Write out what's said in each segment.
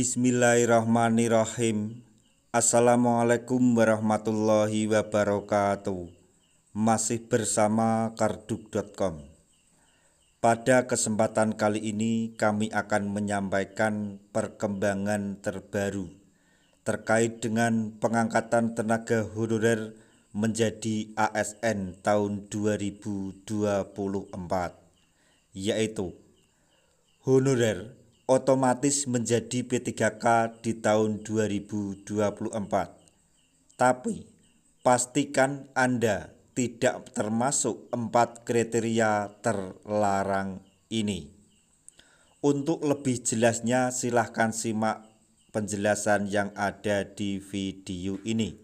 Bismillahirrahmanirrahim. Assalamualaikum warahmatullahi wabarakatuh. Masih bersama karduk.com. Pada kesempatan kali ini kami akan menyampaikan perkembangan terbaru terkait dengan pengangkatan tenaga honorer menjadi ASN tahun 2024, yaitu honorer otomatis menjadi P3K di tahun 2024. Tapi pastikan Anda tidak termasuk 4 kriteria terlarang ini. Untuk lebih jelasnya silahkan simak penjelasan yang ada di video ini.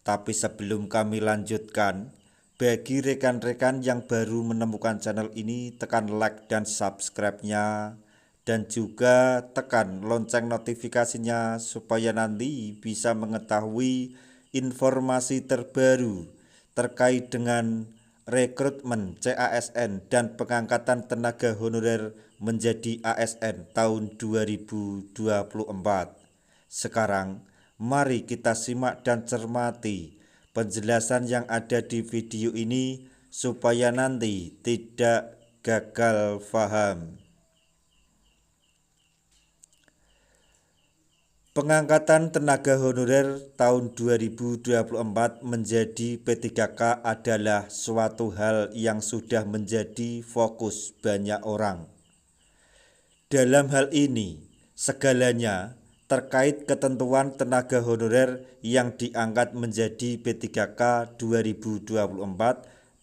Tapi sebelum kami lanjutkan, bagi rekan-rekan yang baru menemukan channel ini, tekan like dan subscribe-nya, dan juga tekan lonceng notifikasinya supaya nanti bisa mengetahui informasi terbaru terkait dengan rekrutmen CASN dan pengangkatan tenaga honorer menjadi ASN tahun 2024. Sekarang mari kita simak dan cermati penjelasan yang ada di video ini supaya nanti tidak gagal paham. Pengangkatan tenaga honorer tahun 2024 menjadi P3K adalah suatu hal yang sudah menjadi fokus banyak orang. Dalam hal ini, segalanya terkait ketentuan tenaga honorer yang diangkat menjadi P3K 2024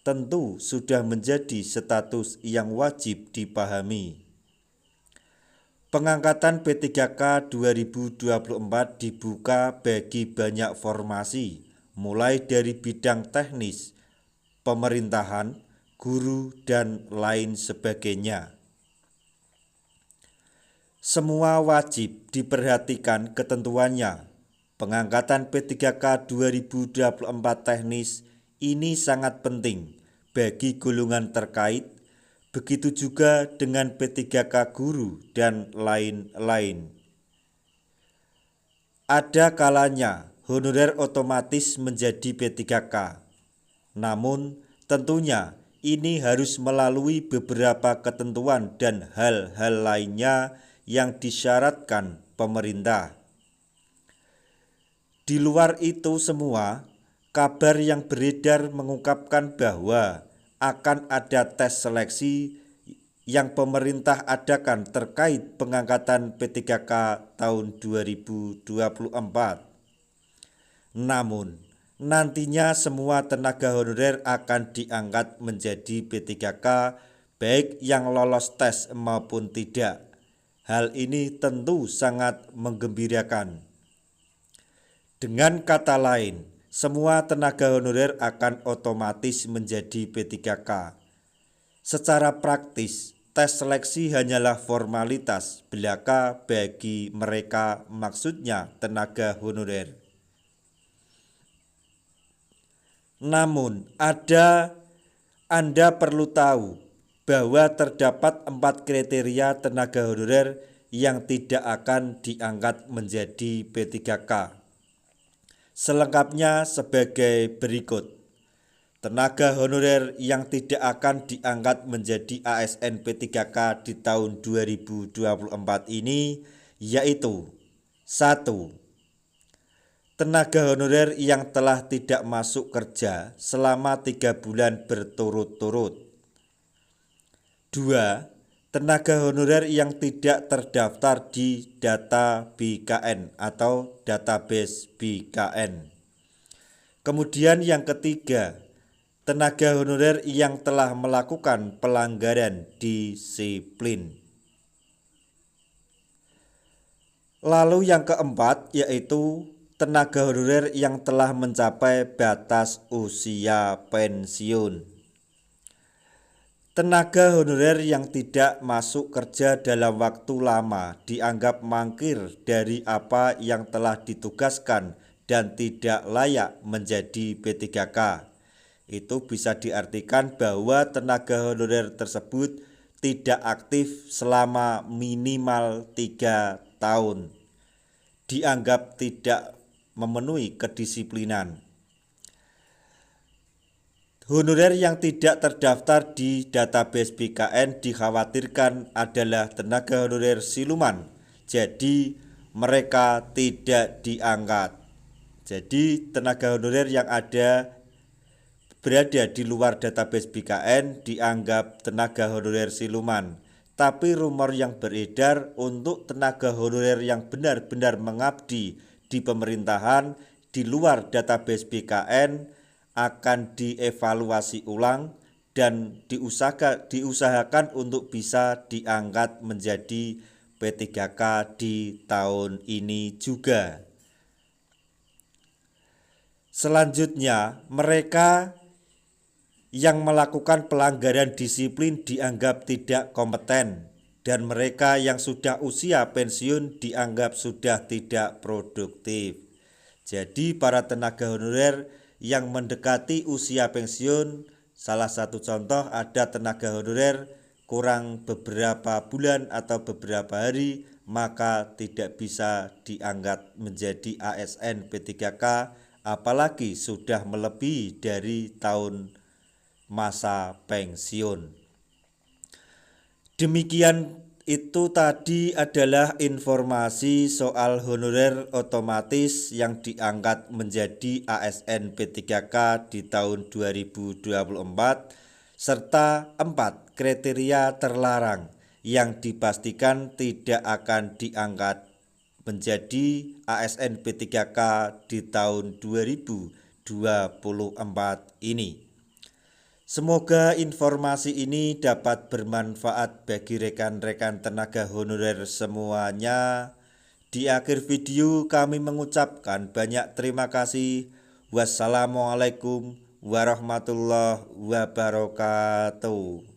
tentu sudah menjadi status yang wajib dipahami. Pengangkatan P3K 2024 dibuka bagi banyak formasi, mulai dari bidang teknis, pemerintahan, guru, dan lain sebagainya. Semua wajib diperhatikan ketentuannya. Pengangkatan P3K 2024 teknis ini sangat penting bagi golongan terkait. Begitu juga dengan P3K guru dan lain-lain. Ada kalanya honorer otomatis menjadi P3K. Namun tentunya ini harus melalui beberapa ketentuan dan hal-hal lainnya yang disyaratkan pemerintah. Di luar itu semua, kabar yang beredar mengungkapkan bahwa akan ada tes seleksi yang pemerintah adakan terkait pengangkatan P3K tahun 2024. Namun, nantinya semua tenaga honorer akan diangkat menjadi P3K baik yang lolos tes maupun tidak. Hal ini tentu sangat menggembirakan. Dengan kata lain, semua tenaga honorer akan otomatis menjadi P3K. Secara praktis, tes seleksi hanyalah formalitas belaka bagi mereka, maksudnya tenaga honorer. Namun, Anda perlu tahu bahwa terdapat 4 kriteria tenaga honorer yang tidak akan diangkat menjadi P3K. Selengkapnya sebagai berikut. Tenaga honorer yang tidak akan diangkat menjadi ASN P3K di tahun 2024 ini yaitu 1. Tenaga honorer yang telah tidak masuk kerja selama 3 bulan berturut-turut. 2. Tenaga honorer yang tidak terdaftar di data BKN atau database BKN. Kemudian yang ketiga, tenaga honorer yang telah melakukan pelanggaran disiplin. Lalu yang keempat yaitu tenaga honorer yang telah mencapai batas usia pensiun. Tenaga honorer yang tidak masuk kerja dalam waktu lama dianggap mangkir dari apa yang telah ditugaskan dan tidak layak menjadi P3K. Itu bisa diartikan bahwa tenaga honorer tersebut tidak aktif selama minimal 3 tahun. dianggap tidak memenuhi kedisiplinan. Honorer yang tidak terdaftar di database BKN dikhawatirkan adalah tenaga honorer siluman, jadi mereka tidak diangkat. Jadi tenaga honorer yang berada di luar database BKN dianggap tenaga honorer siluman. Tapi rumor yang beredar untuk tenaga honorer yang benar-benar mengabdi di pemerintahan di luar database BKN akan dievaluasi ulang dan diusahakan untuk bisa diangkat menjadi P3K di tahun ini juga. Selanjutnya, mereka yang melakukan pelanggaran disiplin dianggap tidak kompeten dan mereka yang sudah usia pensiun dianggap sudah tidak produktif. Jadi para tenaga honorer yang mendekati usia pensiun, salah satu contoh ada tenaga honorer kurang beberapa bulan atau beberapa hari, maka tidak bisa diangkat menjadi ASN P3K apalagi sudah melebihi dari tahun masa pensiun. Demikian itu tadi adalah informasi soal honorer otomatis yang diangkat menjadi ASN P3K di tahun 2024 serta 4 kriteria terlarang yang dipastikan tidak akan diangkat menjadi ASN P3K di tahun 2024 ini. Semoga informasi ini dapat bermanfaat bagi rekan-rekan tenaga honorer semuanya. Di akhir video kami mengucapkan banyak terima kasih. Wassalamualaikum warahmatullahi wabarakatuh.